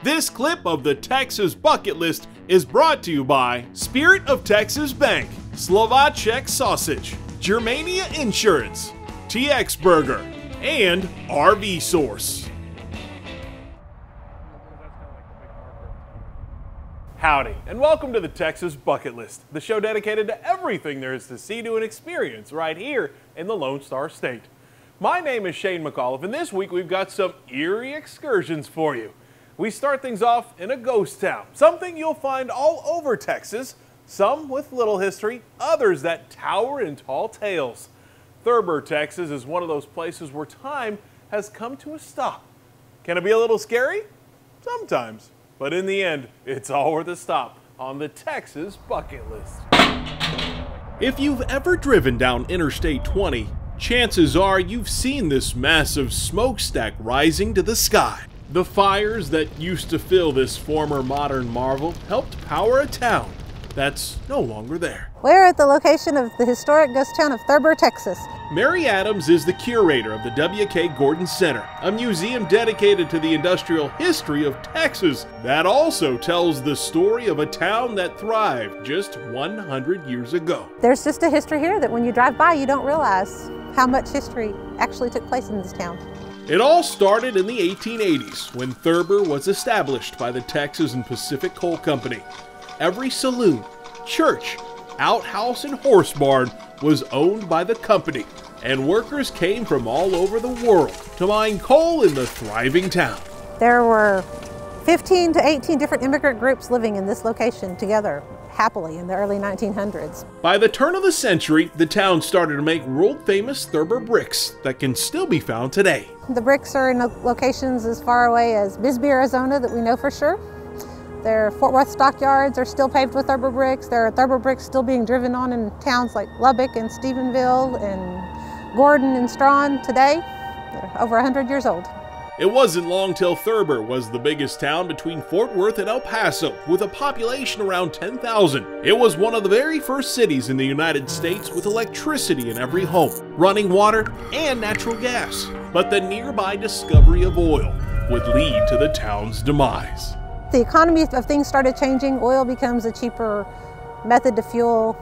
This clip of the Texas Bucket List is brought to you by Spirit of Texas Bank, Slovacek Sausage, Germania Insurance, TX Burger, and RV Source. Howdy, and welcome to the Texas Bucket List, the show dedicated to everything there is to see, do, and experience right here in the Lone Star State. My name is Shane McAuliffe, and this week we've got some eerie excursions for you. We start things off in a ghost town, something you'll find all over Texas, some with little history, others that tower in tall tales. Thurber, Texas is one of those places where time has come to a stop. Can it be a little scary? Sometimes. But in the end, it's all worth a stop on the Texas Bucket List. If you've ever driven down Interstate 20, chances are you've seen this massive smokestack rising to the sky. The fires that used to fill this former modern marvel helped power a town that's no longer there. We're at the location of the historic ghost town of Thurber, Texas. Mary Adams is the curator of the W.K. Gordon Center, a museum dedicated to the industrial history of Texas that also tells the story of a town that thrived just 100 years ago. There's just a history here that when you drive by, you don't realize how much history actually took place in this town. It all started in the 1880s when Thurber was established by the Texas and Pacific Coal Company. Every saloon, church, outhouse, and horse barn was owned by the company, and workers came from all over the world to mine coal in the thriving town. There were 15 to 18 different immigrant groups living in this location together happily in the early 1900s. By the turn of the century, the town started to make world-famous Thurber bricks that can still be found today. The bricks are in locations as far away as Bisbee, Arizona that we know for sure. Their Fort Worth stockyards are still paved with Thurber bricks. There are Thurber bricks still being driven on in towns like Lubbock and Stephenville and Gordon and Strawn today. They're over 100 years old. It wasn't long till Thurber was the biggest town between Fort Worth and El Paso, with a population around 10,000. It was one of the very first cities in the United States with electricity in every home, running water, and natural gas. But the nearby discovery of oil would lead to the town's demise. The economy of things started changing. Oil becomes a cheaper method to fuel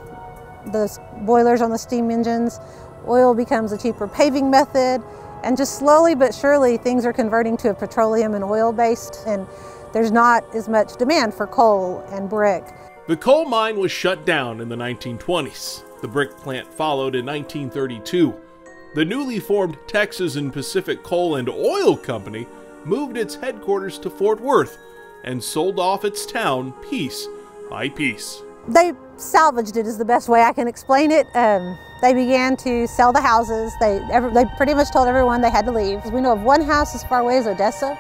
the boilers on the steam engines. Oil becomes a cheaper paving method. And just slowly but surely things are converting to a petroleum and oil based, and there's not as much demand for coal and brick. The coal mine was shut down in the 1920s. The brick plant followed in 1932. The newly formed Texas and Pacific Coal and Oil Company moved its headquarters to Fort Worth and sold off its town piece by piece. They salvaged it is the best way I can explain it. They began to sell the houses. They pretty much told everyone they had to leave. We know of one house as far away as Odessa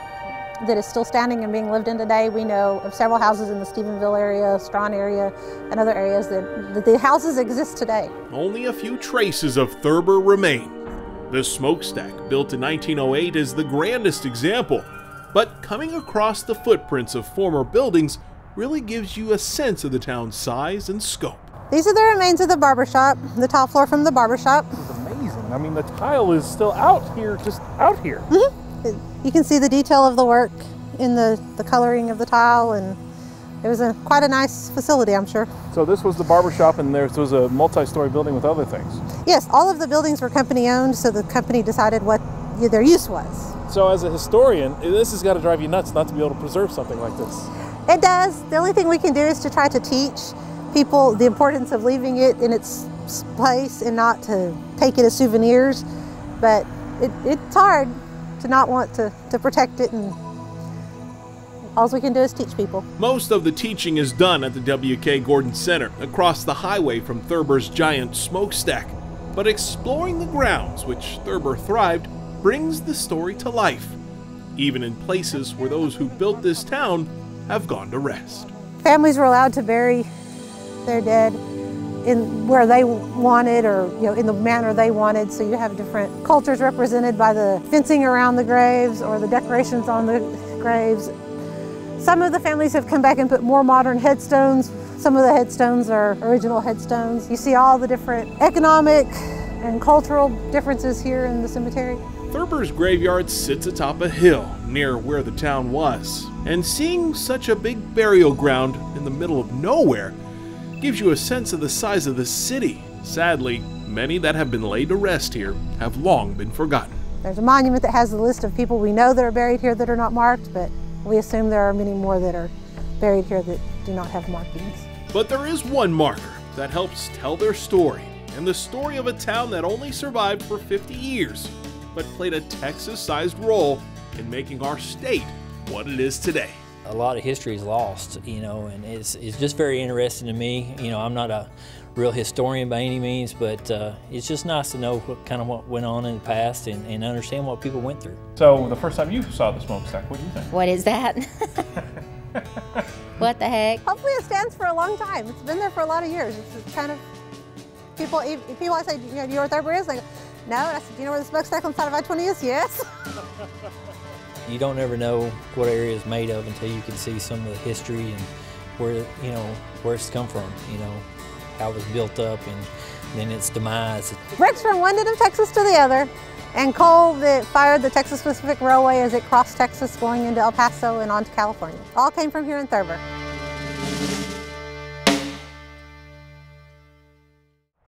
that is still standing and being lived in today. We know of several houses in the Stephenville area, Strawn area, and other areas that the houses exist today. Only a few traces of Thurber remain. The smokestack, built in 1908, is the grandest example, but coming across the footprints of former buildings really gives you a sense of the town's size and scope. These are the remains of the barbershop, the tile floor from the barbershop. This is amazing. I mean, the tile is still out here, just out here. Mm-hmm. You can see the detail of the work in the coloring of the tile, and it was quite a nice facility, I'm sure. So this was the barbershop, and there was a multi-story building with other things. Yes, all of the buildings were company owned, so the company decided what their use was. So as a historian, this has got to drive you nuts not to be able to preserve something like this. It does. The only thing we can do is to try to teach people the importance of leaving it in its place and not to take it as souvenirs. But it's hard to not want to protect it, and all we can do is teach people. Most of the teaching is done at the W.K. Gordon Center, across the highway from Thurber's giant smokestack. But exploring the grounds which Thurber thrived brings the story to life, even in places where those who built this town have gone to rest. Families were allowed to bury their dead in where they wanted, or in the manner they wanted. So you have different cultures represented by the fencing around the graves or the decorations on the graves. Some of the families have come back and put more modern headstones. Some of the headstones are original headstones. You see all the different economic and cultural differences here in the cemetery. Thurber's graveyard sits atop a hill near where the town was, and seeing such a big burial ground in the middle of nowhere gives you a sense of the size of the city. Sadly, many that have been laid to rest here have long been forgotten. There's a monument that has a list of people we know that are buried here that are not marked, but we assume there are many more that are buried here that do not have markings. But there is one marker that helps tell their story, and the story of a town that only survived for 50 years, but played a Texas-sized role in making our state what it is today. A lot of history is lost, you know, and it's just very interesting to me. You know, I'm not a real historian by any means, but it's just nice to know what went on in the past and understand what people went through. So the first time you saw the smokestack, what do you think? What is that? What the heck? Hopefully it stands for a long time. It's been there for a lot of years. It's kind of, people I say, you know where Thurber is? They go, no. And I said, do you know where the smokestack on the side of I-20 is? Yes. You don't ever know what area is made of until you can see some of the history and where, you know, where it's come from, you know, how it was built up and then its demise. Bricks from one end of Texas to the other, and coal that fired the Texas Pacific Railway as it crossed Texas going into El Paso and on to California. All came from here in Thurber.